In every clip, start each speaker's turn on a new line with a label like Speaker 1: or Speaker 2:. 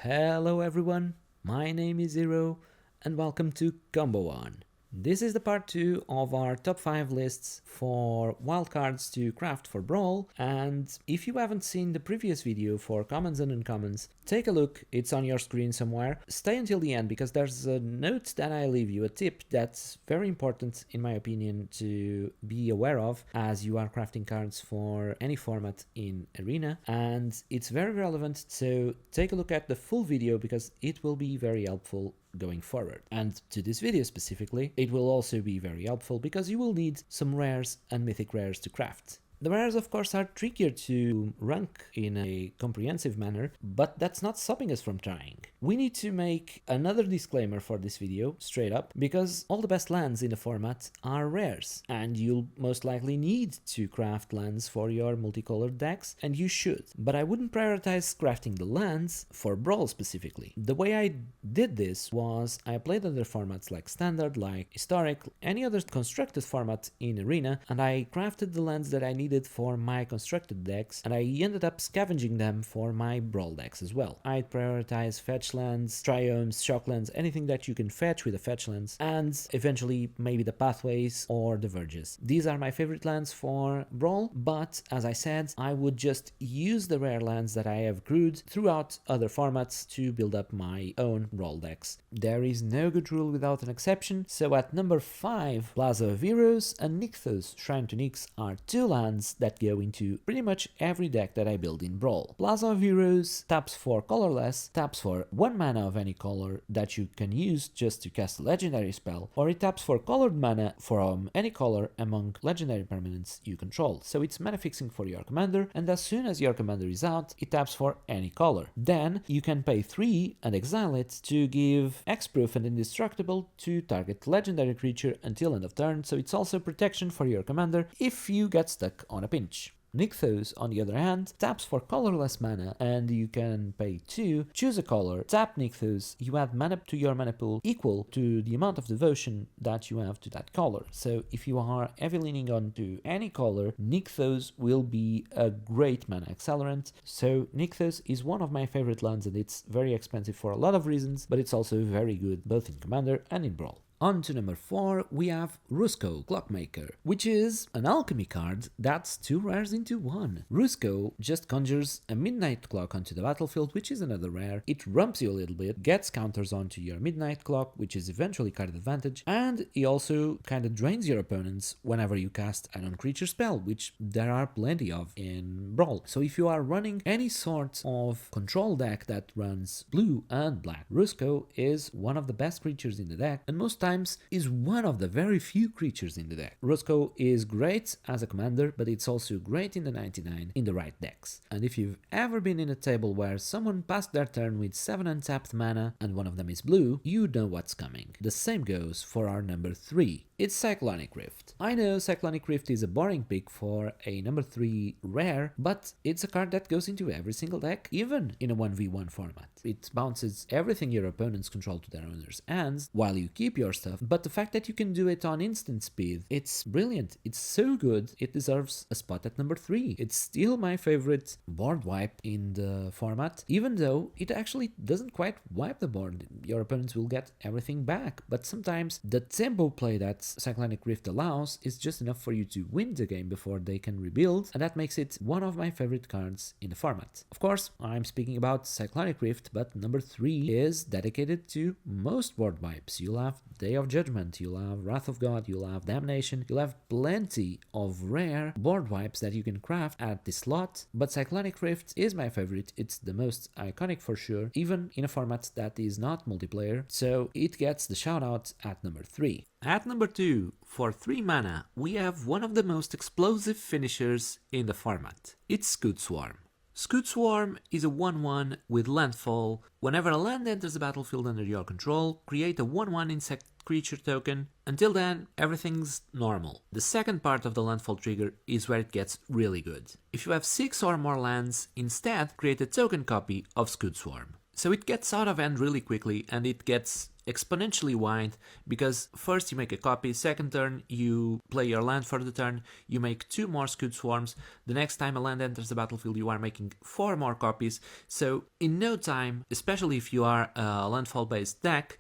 Speaker 1: Hello everyone, my name is Zero and welcome to Combo On. This is the part 2 of our top 5 lists for wildcards to craft for Brawl, and if you haven't seen the previous video for commons and uncommons, take a look, it's on your screen somewhere. Stay until the end because there's a note that I leave you, a tip that's very important in my opinion to be aware of as you are crafting cards for any format in Arena, and it's very relevant, so take a look at the full video because it will be very helpful going forward. And to this video specifically, it will also be very helpful because you will need some rares and mythic rares to craft. The rares of course are trickier to rank in a comprehensive manner, but that's not stopping us from trying. We need to make another disclaimer for this video, straight up, because all the best lands in the format are rares, and you'll most likely need to craft lands for your multicolored decks, and you should. But I wouldn't prioritize crafting the lands for Brawl specifically. The way I did this was I played other formats like Standard, like Historic, any other constructed format in Arena, and I crafted the lands that I needed for my constructed decks, and I ended up scavenging them for my Brawl decks as well. I'd prioritize fetch lands, triomes, shock lands, anything that you can fetch with the fetch lands, and eventually maybe the pathways or the verges. These are my favorite lands for Brawl, but as I said, I would just use the rare lands that I have accrued throughout other formats to build up my own Brawl decks. There is no good rule without an exception, so at number 5, Plaza of Heroes and Nykthos Shrine to Nyx are two lands that go into pretty much every deck that I build in Brawl. Plaza of Heroes taps for colorless, taps for 1 mana of any color that you can use just to cast a legendary spell, or it taps for colored mana from any color among legendary permanents you control. So it's mana fixing for your commander, and as soon as your commander is out, it taps for any color. Then you can pay 3 and exile it to give Hexproof and Indestructible to target legendary creature until end of turn, so it's also protection for your commander if you get stuck on a pinch. Nykthos, on the other hand, taps for colorless mana, and you can pay 2, choose a color, tap Nykthos, you add mana to your mana pool equal to the amount of devotion that you have to that color. So if you are heavy leaning on to any color, Nykthos will be a great mana accelerant. So Nykthos is one of my favorite lands, and it's very expensive for a lot of reasons, but it's also very good both in Commander and in Brawl. On to number 4, we have Rusko, Clockmaker, which is an alchemy card that's 2 rares into 1. Rusko just conjures a midnight clock onto the battlefield, which is another rare. It rumps you a little bit, gets counters onto your midnight clock, which is eventually card advantage, and he also kind of drains your opponents whenever you cast an on-creature spell, which there are plenty of in Brawl. So if you are running any sort of control deck that runs blue and black, Rusko is one of the best creatures in the deck, and most times is one of the very few creatures in the deck. Rusko is great as a commander, but it's also great in the 99 in the right decks. And if you've ever been in a table where someone passed their turn with 7 untapped mana and one of them is blue, you know what's coming. The same goes for our number 3. It's Cyclonic Rift. I know Cyclonic Rift is a boring pick for a number 3 rare, but it's a card that goes into every single deck, even in a 1v1 format. It bounces everything your opponents control to their owner's hands, while you keep your stuff, but the fact that you can do it on instant speed, it's brilliant. It's so good, it deserves a spot at number 3. It's still my favorite board wipe in the format, even though it actually doesn't quite wipe the board. Your opponents will get everything back, but sometimes the tempo play that Cyclonic Rift allows is just enough for you to win the game before they can rebuild, and that makes it one of my favorite cards in the format. Of course, I'm speaking about Cyclonic Rift, but number 3 is dedicated to most board wipes. You'll have Day of Judgment, you'll have Wrath of God, you'll have Damnation, you'll have plenty of rare board wipes that you can craft at this slot, but Cyclonic Rift is my favorite. It's the most iconic for sure, even in a format that is not multiplayer, so it gets the shout out at number 3. At number 2, for 3 mana, we have one of the most explosive finishers in the format. It's Scud Swarm. Scud Swarm is a 1-1 with landfall. Whenever a land enters the battlefield under your control, create a 1-1 insect creature token. Until then, everything's normal. The second part of the landfall trigger is where it gets really good. If you have 6 or more lands, instead create a token copy of Scud Swarm. So it gets out of hand really quickly and it gets exponentially wide because first you make a copy, second turn you play your land for the turn, you make 2 more Scud Swarms, the next time a land enters the battlefield you are making 4 more copies, so in no time, especially if you are a landfall based deck,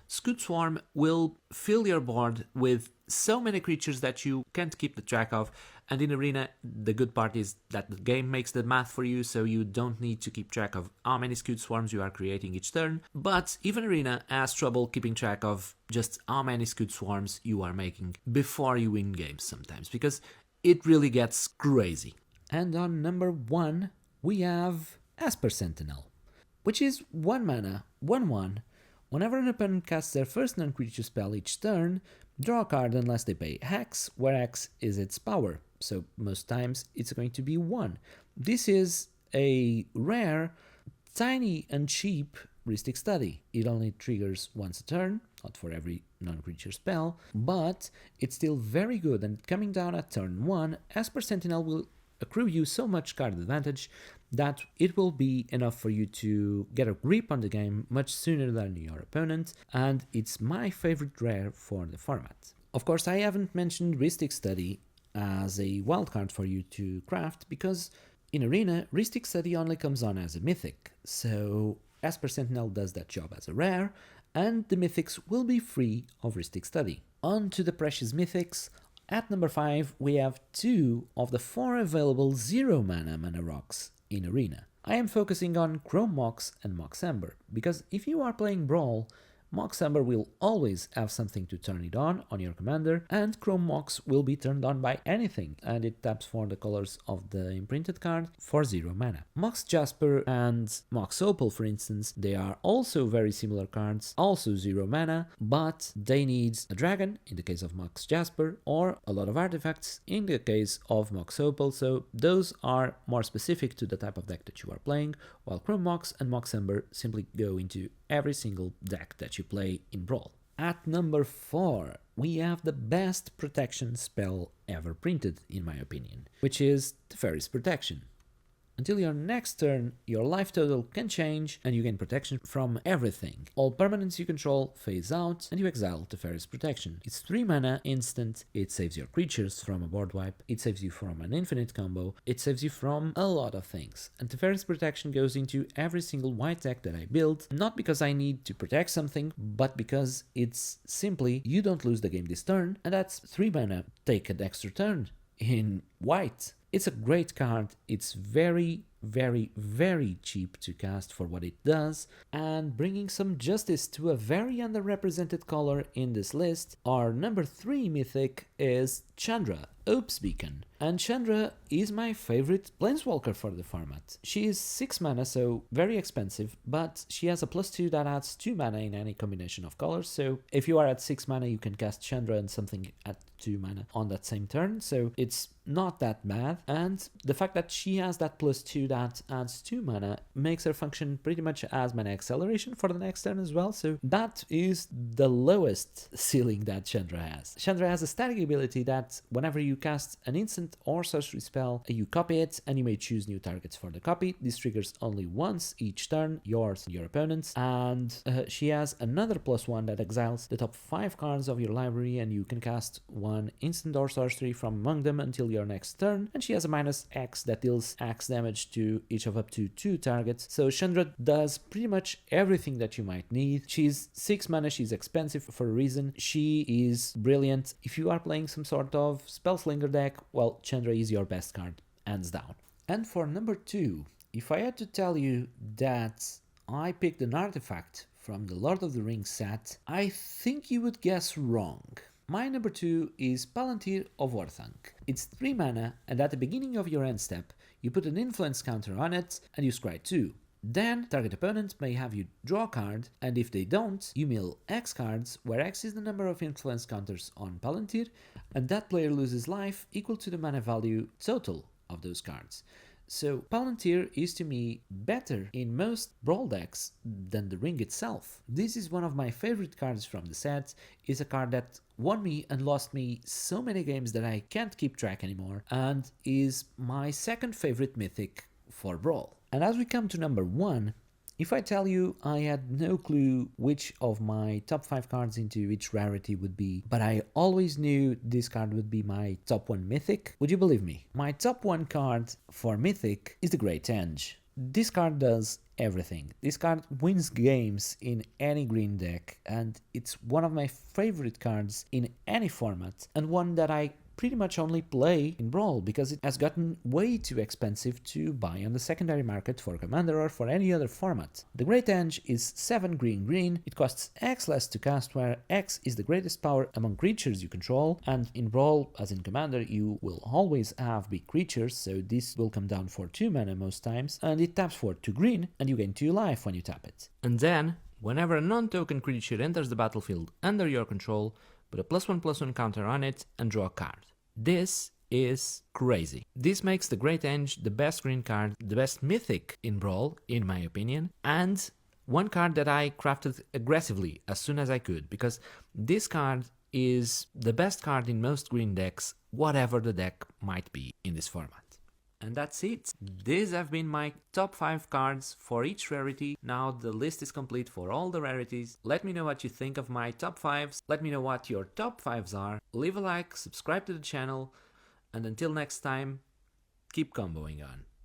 Speaker 1: Scud Swarm will fill your board with so many creatures that you can't keep the track of, and in Arena the good part is that the game makes the math for you, so you don't need to keep track of how many Scud Swarms you are creating each turn, but even Arena has trouble keeping track of just how many Scud Swarms you are making before you win games sometimes, because it really gets crazy. And on number 1 we have Esper Sentinel, which is 1 mana, 1/1. Whenever an opponent casts their first non-creature spell each turn, draw a card unless they pay X, where X is its power, so most times it's going to be 1. This is a rare, tiny and cheap Rhystic Study. It only triggers once a turn, not for every non-creature spell, but it's still very good, and coming down at turn 1, Esper Sentinel will accrue you so much card advantage that it will be enough for you to get a grip on the game much sooner than your opponent, and it's my favorite rare for the format. Of course, I haven't mentioned Rhystic Study as a wildcard for you to craft, because in Arena, Rhystic Study only comes on as a mythic, so Esper Sentinel does that job as a rare, and the mythics will be free of Rhystic Study. On to the precious mythics. At number 5, we have 2 of the 4 available 0 mana rocks in Arena. I am focusing on Chrome Mox and Mox Amber, because if you are playing Brawl, Mox Amber will always have something to turn it on your commander, and Chrome Mox will be turned on by anything, and it taps for the colors of the imprinted card for 0 mana. Mox Jasper and Mox Opal, for instance, they are also very similar cards, also 0 mana, but they need a dragon in the case of Mox Jasper, or a lot of artifacts in the case of Mox Opal, so those are more specific to the type of deck that you are playing, while Chrome Mox and Mox Amber simply go into every single deck that you play in Brawl. At number 4, we have the best protection spell ever printed, in my opinion, which is Teferi's Protection. Until your next turn, your life total can change and you gain protection from everything. All permanents you control phase out and you exile Teferi's Protection. It's 3 mana, instant, it saves your creatures from a board wipe, it saves you from an infinite combo, it saves you from a lot of things. And Teferi's Protection goes into every single white deck that I build, not because I need to protect something, but because it's simply you don't lose the game this turn, and that's 3 mana, take an extra turn in white. It's a great card, it's very, very, very cheap to cast for what it does, and bringing some justice to a very underrepresented color in this list, our number 3 mythic is Chandra, Hope's Beacon. And Chandra is my favorite planeswalker for the format. She is 6 mana, so very expensive, but she has a +2 that adds 2 mana in any combination of colors, so if you are at 6 mana you can cast Chandra and something at 2 mana on that same turn, so it's not that bad, and the fact that she has that +2 that adds 2 mana makes her function pretty much as mana acceleration for the next turn as well, so that is the lowest ceiling that Chandra has. Chandra has a static ability that whenever you cast an instant or sorcery spell, you copy it and you may choose new targets for the copy. This triggers only once each turn, yours and your opponent's, and she has another +1 that exiles the top 5 cards of your library and you can cast 1 instant or sorcery from among them until your next turn, and she has a -X that deals X damage to each of up to 2 targets, so Chandra does pretty much everything that you might need. She's 6 mana, she's expensive for a reason, she is brilliant. If you are playing some sort of Spellslinger deck, well, Chandra is your best card, hands down. And for number 2, if I had to tell you that I picked an artifact from the Lord of the Rings set, I think you would guess wrong. My number 2 is Palantir of Orthanc. It's 3 mana, and at the beginning of your end step, you put an influence counter on it, and you scry 2. Then, target opponent may have you draw a card, and if they don't, you mill X cards, where X is the number of influence counters on Palantir, and that player loses life equal to the mana value total of those cards. So Palantir is to me better in most Brawl decks than the ring itself. This is one of my favorite cards from the set. It's a card that won me and lost me so many games that I can't keep track anymore, and is my second favorite mythic for Brawl. And as we come to number 1, If I tell you I had no clue which of my top 5 cards into which rarity would be, but I always knew this card would be my top 1 mythic, would you believe me? My top 1 card for mythic is the Great Henge. This card does everything. This card wins games in any green deck, and it's one of my favorite cards in any format, and one that I pretty much only play in Brawl because it has gotten way too expensive to buy on the secondary market for Commander or for any other format. The Great Henge is 7 green, it costs X less to cast, where X is the greatest power among creatures you control, and in Brawl, as in Commander, you will always have big creatures, so this will come down for 2 mana most times, and it taps for 2 green, and you gain 2 life when you tap it. And then, whenever a non-token creature enters the battlefield under your control, put a +1/+1 counter on it and draw a card. This is crazy. This makes the Great Henge the best green card, the best mythic in Brawl, in my opinion, and one card that I crafted aggressively as soon as I could, because this card is the best card in most green decks, whatever the deck might be in this format. And that's it. These have been my top 5 cards for each rarity. Now the list is complete for all the rarities. Let me know what you think of my top 5s. Let me know what your top 5s are. Leave a like, subscribe to the channel, and until next time, keep comboing on.